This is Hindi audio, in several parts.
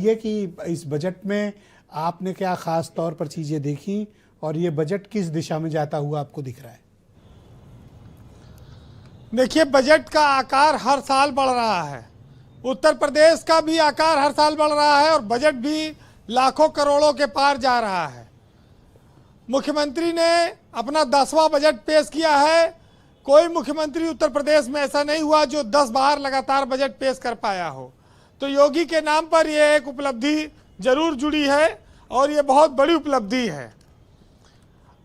ये कि इस बजट में आपने क्या खास तौर पर चीजें देखी और ये बजट किस दिशा में जाता हुआ आपको दिख रहा है? देखिए, बजट का आकार हर साल बढ़ रहा है। उत्तर प्रदेश का भी आकार हर साल बढ़ रहा है और बजट भी लाखों करोड़ों के पार जा रहा है। मुख्यमंत्री ने अपना 10वां बजट पेश किया है। कोई मुख्यमंत्री उत्तर प्रदेश में ऐसा नहीं हुआ जो 10 बार लगातार बजट पेश कर पाया हो। तो योगी के नाम पर यह एक उपलब्धि जरूर जुड़ी है और ये बहुत बड़ी उपलब्धि है।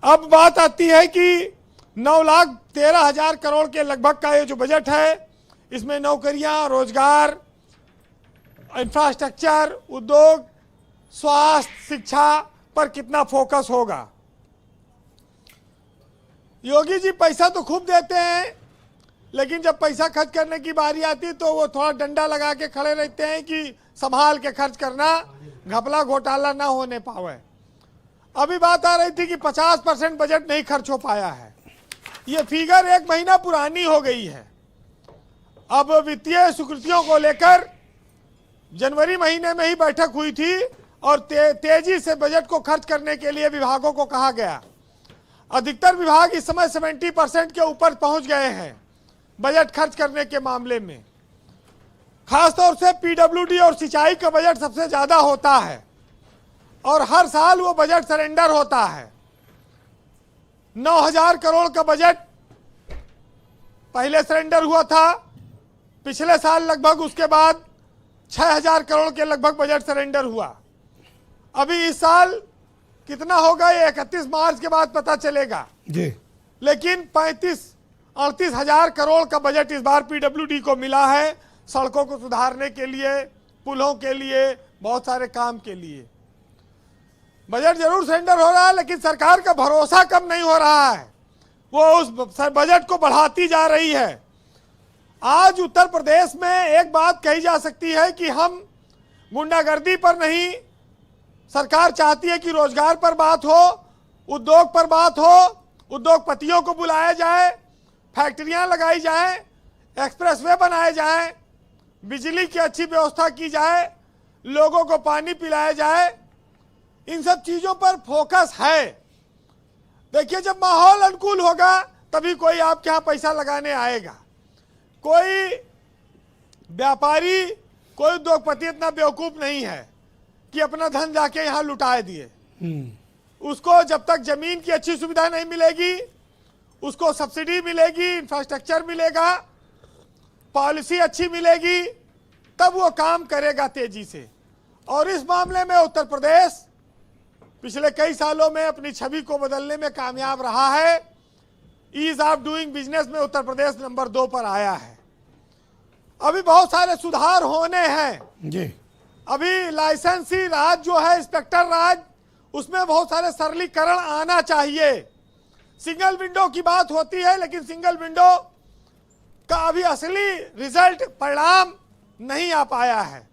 अब बात आती है कि 9,13,000 करोड़ के लगभग का ये जो बजट है, इसमें नौकरियां, रोजगार, इंफ्रास्ट्रक्चर, उद्योग, स्वास्थ्य, शिक्षा पर कितना फोकस होगा। योगी जी पैसा तो खूब देते हैं, लेकिन जब पैसा खर्च करने की बारी आती तो वो थोड़ा डंडा लगा के खड़े रहते हैं कि संभाल के खर्च करना, घपला घोटाला ना होने पावे। अभी बात आ रही थी कि 50% बजट नहीं खर्च हो पाया है। ये फिगर 1 महीना पुरानी हो गई है। अब वित्तीय स्वीकृतियों को लेकर जनवरी महीने में ही बैठक हुई थी और तेजी से बजट को खर्च करने के लिए विभागों को कहा गया। अधिकतर विभाग इस समय 70% के ऊपर पहुंच गए हैं बजट खर्च करने के मामले में। खासतौर से पीडब्ल्यूडी और सिंचाई का बजट सबसे ज्यादा होता है और हर साल वो बजट सरेंडर होता है। 9,000 करोड़ का बजट पहले सरेंडर हुआ था पिछले साल, लगभग उसके बाद 6,000 करोड़ के लगभग बजट सरेंडर हुआ। अभी इस साल कितना होगा ये 31 मार्च के बाद पता चलेगा जी। लेकिन 38 हजार करोड़ का बजट इस बार पीडब्ल्यूडी को मिला है, सड़कों को सुधारने के लिए, पुलों के लिए, बहुत सारे काम के लिए। बजट जरूर सरेंडर हो रहा है लेकिन सरकार का भरोसा कम नहीं हो रहा है, वो उस बजट को बढ़ाती जा रही है। आज उत्तर प्रदेश में एक बात कही जा सकती है कि हम गुंडागर्दी पर नहीं, सरकार चाहती है कि रोजगार पर बात हो, उद्योग पर बात हो, उद्योगपतियों को बुलाया जाए, फैक्ट्रियां लगाई जाए, एक्सप्रेसवे बनाए जाए, बिजली की अच्छी व्यवस्था की जाए, लोगों को पानी पिलाया जाए। इन सब चीजों पर फोकस है। देखिए, जब माहौल अनुकूल होगा तभी कोई आपके यहां पैसा लगाने आएगा। कोई व्यापारी, कोई उद्योगपति इतना बेवकूफ नहीं है कि अपना धन जाके यहां लुटा दिए। उसको जब तक जमीन की अच्छी सुविधा नहीं मिलेगी, उसको सब्सिडी मिलेगी, इंफ्रास्ट्रक्चर मिलेगा, पॉलिसी अच्छी मिलेगी, तब वो काम करेगा तेजी से। और इस मामले में उत्तर प्रदेश पिछले कई सालों में अपनी छवि को बदलने में कामयाब रहा है। ईज ऑफ डूइंग बिजनेस में उत्तर प्रदेश नंबर 2 पर आया है। अभी बहुत सारे सुधार होने हैं जी। अभी लाइसेंसी राज जो है, इंस्पेक्टर राज, उसमें बहुत सारे सरलीकरण आना चाहिए। सिंगल विंडो की बात होती है लेकिन सिंगल विंडो का अभी असली रिजल्ट, परिणाम नहीं आ पाया है।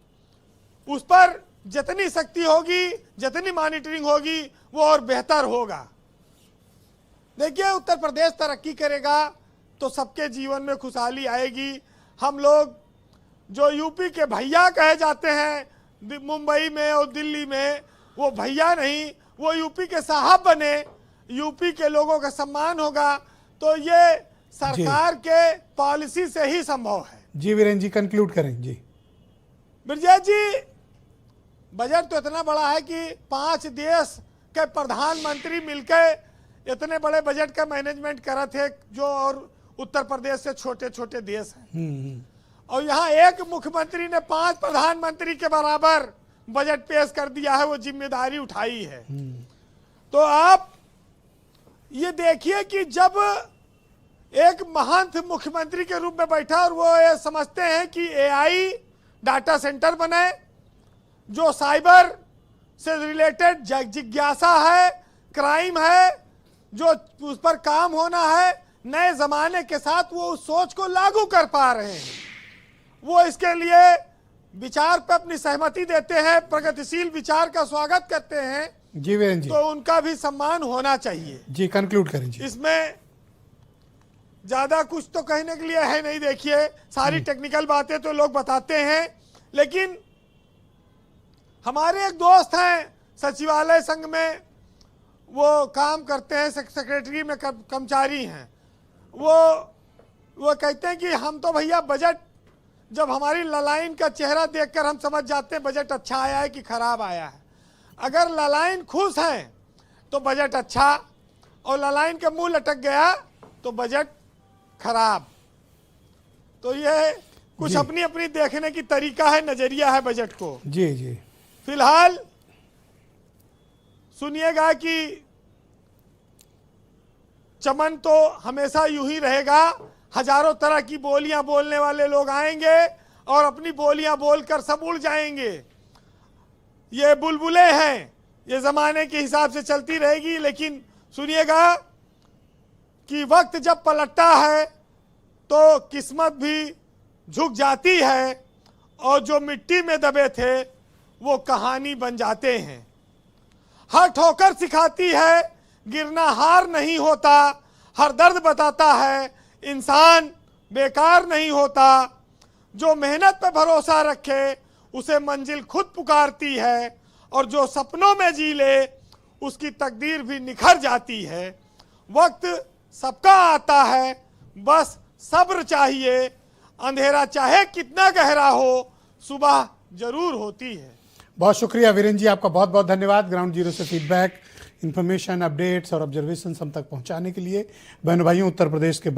उस पर जितनी शक्ति होगी, जितनी मॉनिटरिंग होगी, वो और बेहतर होगा। देखिए, उत्तर प्रदेश तरक्की करेगा तो सबके जीवन में खुशहाली आएगी। हम लोग जो यूपी के भैया कहे जाते हैं मुंबई में और दिल्ली में, वो भैया नहीं, वो यूपी के साहब बने, यूपी के लोगों का सम्मान होगा। तो ये सरकार के पॉलिसी से ही संभव है। जी वीरेंद्र जी, कंक्लूड करें। जी बिरजा जी, बजट तो इतना बड़ा है कि 5 देश के प्रधानमंत्री मिलकर इतने बड़े बजट का मैनेजमेंट करा थे, जो और उत्तर प्रदेश से छोटे छोटे देश हैं। और यहाँ एक मुख्यमंत्री ने 5 प्रधानमंत्री के बराबर बजट पेश कर दिया है, वो जिम्मेदारी उठाई है। तो आप ये देखिए कि जब एक महंत मुख्यमंत्री के रूप में बैठा और वो ये समझते हैं कि एआई डाटा सेंटर बने, जो साइबर से रिलेटेड जिज्ञासा है, क्राइम है, जो उस पर काम होना है, नए जमाने के साथ वो उस सोच को लागू कर पा रहे हैं। वो इसके लिए विचार पर अपनी सहमति देते हैं, प्रगतिशील विचार का स्वागत करते हैं। जी वीरेंद्र जी, तो उनका भी सम्मान होना चाहिए। जी कंक्लूड करें। जी इसमें ज्यादा कुछ तो कहने के लिए है नहीं। देखिए, सारी टेक्निकल बातें तो लोग बताते हैं, लेकिन हमारे एक दोस्त हैं सचिवालय संघ में, वो काम करते हैं, सेक्रेटरी में कर्मचारी हैं। वो कहते हैं कि हम तो भैया बजट, जब हमारी ललाइन का चेहरा देखकर हम समझ जाते हैं बजट अच्छा आया है कि खराब आया है। अगर ललाइन खुश है तो बजट अच्छा, और ललाइन के मुंह लटक गया तो बजट खराब। तो ये कुछ अपनी अपनी देखने की तरीका है, नजरिया है बजट को। जी जी। फिलहाल सुनिएगा कि चमन तो हमेशा यूं ही रहेगा। हजारों तरह की बोलियां बोलने वाले लोग आएंगे और अपनी बोलियां बोलकर सब उड़ जाएंगे। ये बुलबुलें हैं, ये जमाने के हिसाब से चलती रहेगी। लेकिन सुनिएगा कि वक्त जब पलटता है तो किस्मत भी झुक जाती है, और जो मिट्टी में दबे थे वो कहानी बन जाते हैं। हर ठोकर सिखाती है गिरना हार नहीं होता, हर दर्द बताता है इंसान बेकार नहीं होता। जो मेहनत पे भरोसा रखे उसे मंजिल खुद पुकारती है, और जो सपनों में जी ले उसकी तकदीर भी निखर जाती है। वक्त सबका आता है, बस सब्र चाहिए। अंधेरा चाहे कितना गहरा हो, सुबह जरूर होती है। बहुत शुक्रिया वीरेंद्र जी, आपका बहुत बहुत धन्यवाद। ग्राउंड जीरो से फीडबैक, इन्फॉर्मेशन, अपडेट्स और ऑब्जर्वेशन हम तक पहुंचाने के लिए। बहनों भाइयों, उत्तर प्रदेश के